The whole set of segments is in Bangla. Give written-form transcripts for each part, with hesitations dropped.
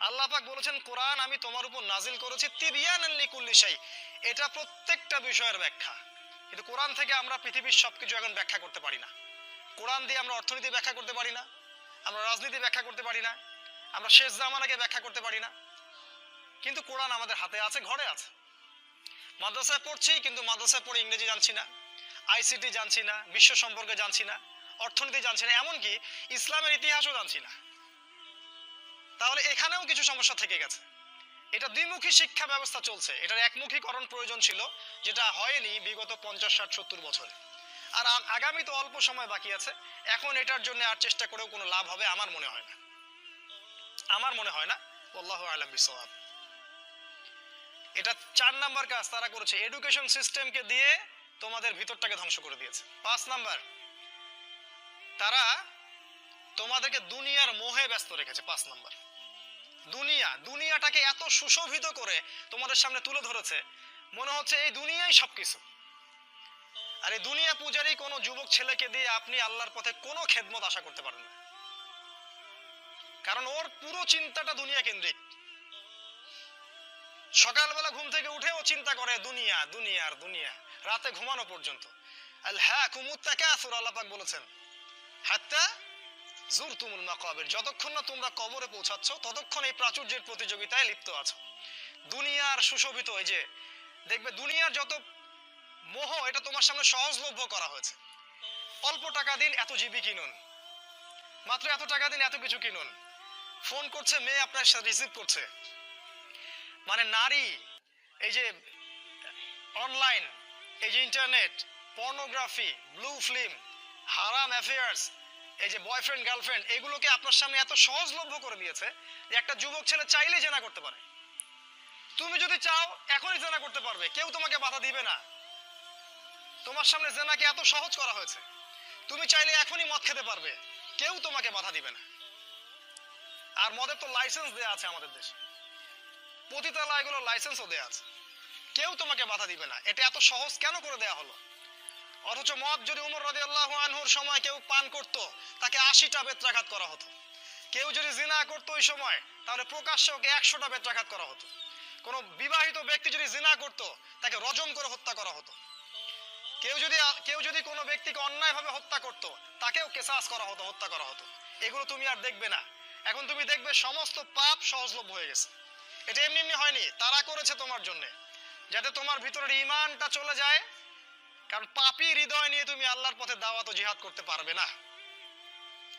আল্লাহ পাক বলেছেন কোরআন আমি তোমার উপর নাজিল করেছি তিবিয়ানান লিকুল্লি শাই, এটা প্রত্যেকটা বিষয়ের ব্যাখ্যা। কিন্তু কোরআন থেকে আমরা পৃথিবীর সবকিছু এখন ব্যাখ্যা করতে পারি না। কোরআন দিয়ে আমরা অর্থনীতি ব্যাখ্যা করতে পারি না, আমরা রাজনীতি ব্যাখ্যা করতে পারি না, আমরা শেষ জামানাকে ব্যাখ্যা করতে পারি না। কিন্তু কোরআন আমাদের হাতে আছে, ঘরে আছে। মাদ্রাসায় পড়ছি কিন্তু মাদ্রাসায় পড়ে ইংরেজি জানছি না, আইসিটি জানছি না, বিশ্ব সম্পর্কে জানছি না, অর্থনীতি জানছি না, এমনকি ইসলামের ইতিহাসও জানছি না। তাহলে এখানেও কিছু সমস্যা থেকে গেছে। এটা দ্বিমুখী শিক্ষা ব্যবস্থা চলছে, এটার একমুখীকরণ প্রয়োজন ছিল, যেটা হয়নি বিগত 50, 60, 70 বছরে। আর আগামী তো অল্প সময় বাকি আছে, এখন এটার জন্য আর চেষ্টা করেও কোনো লাভ হবে আমার মনে হয় না, আমার মনে হয় না। আল্লাহু আ'লাম বিসওয়াব। এটা 4 নাম্বার কাজ তারা করেছে, এডুকেশন সিস্টেমকে দিয়ে তোমাদের ভিতরটাকে ধ্বংস করে দিয়েছে। 5 নাম্বার, তারা তোমাদেরকে দুনিয়ার মোহে ব্যস্ত রেখেছে। 5 নাম্বার, দুনিয়াটাকে এত সুশোভিত করে তোমাদের সামনে তুলে ধরেছে, মনে হচ্ছে এই দুনিয়াই সবকিছু। আর এই দুনিয়া পূজারী কোনো যুবক ছেলেকে দিয়ে আপনি আল্লাহর পথে কোনো খেদমত আশা করতে পারেন না, কারণ ওর পুরো চিন্তাটা দুনিয়া কেন্দ্রিক। সকালবেলা ঘুম থেকে উঠে ও চিন্তা করে দুনিয়া, দুনিয়া আর দুনিয়া, রাতে ঘুমানো পর্যন্ত। আল্লাহকুমুত তাকাসুর, আল্লাহ পাক বলেছেন হাত্তা জুরতুমুল মাকাবির, যতক্ষণ না তোমরা কবরে পৌঁছাচ্ছ ততক্ষণ এই প্রাচুর্যের প্রতিযোগিতায় লিপ্ত আছো। দুনিয়ার সুশোভিত, এই যে দেখবে দুনিয়ার যত মোহ, এটা তোমার সামনে সহজলভ্য করা হয়েছে। অল্প টাকা দিন এত জিবি কিনুন, মাত্র এত টাকা দিন এত কিছু কিনুন। ফোন করছে মেয়ে, আপনার সাথে রিসিভ করছে, মানে নারী, এই যে অনলাইন, এই যে ইন্টারনেট, পর্নোগ্রাফি, ব্লু ফিল্ম, হারাম অ্যাফেয়ার্স, এই যে বয়ফ্রেন্ড গার্লফ্রেন্ড, এগুলোকে আপনার সামনে এত সহজলভ্য করে দিয়েছে যে একটা যুবক ছেলে চাইলেই জেনা করতে পারে। তুমি যদি চাও এখনই জেনা করতে পারবে, কেউ তোমাকে বাধা দিবে না। তোমার সামনে জেনাকে এত সহজ করা হয়েছে, তুমি চাইলে এখনই মদ খেতে পারবে, কেউ তোমাকে বাধা দিবে না। আর মদের তো লাইসেন্স দেয়া আছে আমাদের দেশে, পতিতালয় এগুলো লাইসেন্সও দেয়া আছে, কেউ তোমাকে বাধা দিবে না। এটা এত সহজ কেন করে দেয়া হলো? অথচ মদ যদি উমর রাদিয়াল্লাহু আনহুর সময় কেউ পান করত, তাকে 80টা বেত্রাঘাত করা হতো। কেউ যদি জিনা করতো ওই সময়, তাহলে প্রকাশ্যে ওকে 100টা বেত্রাঘাত করা হতো। কোন বিবাহিত ব্যক্তি যদি জিনা করতো, তাকে রজম করে হত্যা করা হতো। কেউ যদি কোনো ব্যক্তিকে অন্যায়ভাবে হত্যা করতো, তাকেও কেসাস করা হতো, হত্যা করা হতো। এগুলো তুমি আর দেখবে না। এখন তুমি দেখবে সমস্ত পাপ সহজলভ্য হয়ে গেছে। এটা এমনি এমনি হয়নি, তারা করেছে তোমার জন্য, যাতে তোমার ভিতরের ঈমানটা চলে যায়। কারণ পাপী হৃদয় নিয়ে তুমি আল্লাহর পথে দাওয়াত ও জিহাদ করতে পারবে না।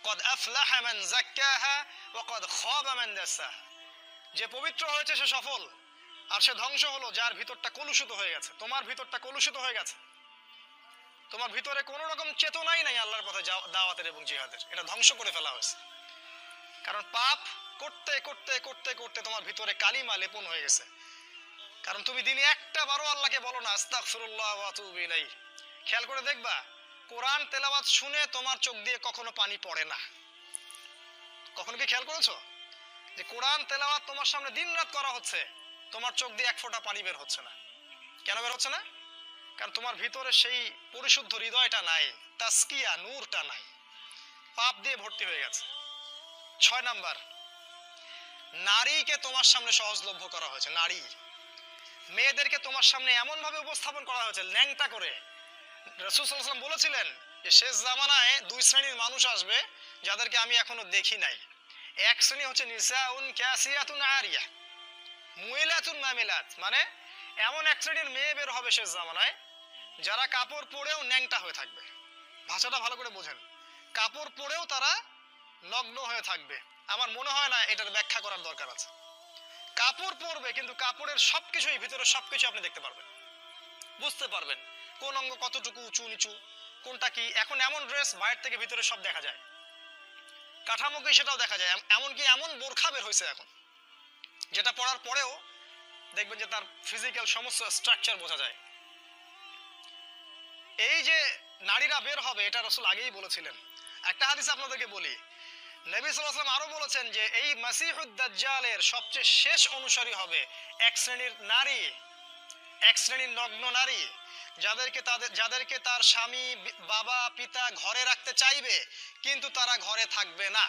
কদ আফলাহা মান যাক্কাহা ওয়া কদ খাবা মান দাসাহা, যে পবিত্র হয়েছে সে সফল, আর সে ধ্বংস হলো যার ভিতরটা কলুষিত হয়ে গেছে। তোমার ভিতরটা কলুষিত হয়ে গেছে, তোমার ভিতরে কোনো রকম চেতনাই নাই আল্লাহর পথে দাওয়াতের এবং জিহাদের, এটা ধ্বংস করে ফেলা হয়েছে। কারণ পাপ করতে করতে করতে করতে তোমার ভিতরে কালিমা লেপন হয়ে গেছে। কারণ তুমি দিনে একটা বারও আল্লাহকে বলো না আস্তাগফিরুল্লাহ ওয়া আতুবু ইলাইহি। খেয়াল করে দেখবা, কোরআন তেলাওয়াত শুনে তোমার চোখ দিয়ে কখনো পানি পড়ে না। কখনো কি খেয়াল করেছো যে কোরআন তেলাওয়াত তোমার সামনে দিনরাত করা হচ্ছে, তোমার চোখ দিয়ে এক ফোঁটা পানি বের হচ্ছে না? কেন বের হচ্ছে না? কারণ তোমার ভিতরে সেই পরিশুদ্ধ হৃদয়টা নাই, তাসকিয়া নূরটা নাই, পাপ দিয়ে ভর্তি হয়ে গেছে। 6 নাম্বার, নারীকে তোমার সামনে সহজলভ্য করা হয়েছে। নারী, মেয়েদেরকে তোমার সামনে এমন ভাবে উপস্থাপন করা হয়েছে ল্যাংটা করে। রাসূল সাল্লাল্লাহু আলাইহি ওয়াসাল্লাম বলেছিলেন যে শেষ জামানায় 2 শ্রেণীর মানুষ আসবে যাদেরকে আমি এখনো দেখি নাই। এক শ্রেণী হচ্ছে নিসাউন কাসিয়াতুন আরিয়া মুইলাতুন মামিলাত, মানে এমন এক শ্রেণীর মেয়ে বের হবে শেষ জামানায় যারা কাপড় পরেও ন্যাংটা হয়ে থাকবে। ভাষাটা ভালো করে বোঝেন, কাপড় পরেও তারা নগ্ন হয়ে থাকবে। আমার মনে হয় না এটার ব্যাখ্যা করার দরকার আছে। কাপড় পরবে কিন্তু কাপড়ের সবকিছুই, ভিতরে সবকিছু আপনি দেখতে পারবেন, বুঝতে পারবেন কোন অঙ্গ কতটুকু উঁচু নিচু, কোনটা কি। এখন এমন ড্রেস বাইরে থেকে ভিতরে সব দেখা যায়, কাঠামো কি সেটাও দেখা যায়। এমনকি এমন বোরখা বের হয়েছে এখন, যেটা পরার পরেও দেখবেন যে তার ফিজিক্যাল সমস্ত স্ট্রাকচার বোঝা যায়। এই যে নারীরা বের হবে, এটা রাসূল আগেই বলেছিলেন। একটা হাদিস আপনাদেরকে বলি, নবী সাল্লাল্লাহু আলাইহি ওয়াসাল্লাম আরো বলেছেন যে এই মাসিহুদ দাজ্জালের সবচেয়ে শেষ অনুসারী হবে এক শ্রেণীর নারী, এক শ্রেণীর নগ্ন নারী, যাদেরকে তার স্বামী বাবা পিতা ঘরে রাখতে চাইবে কিন্তু তারা ঘরে থাকবে না।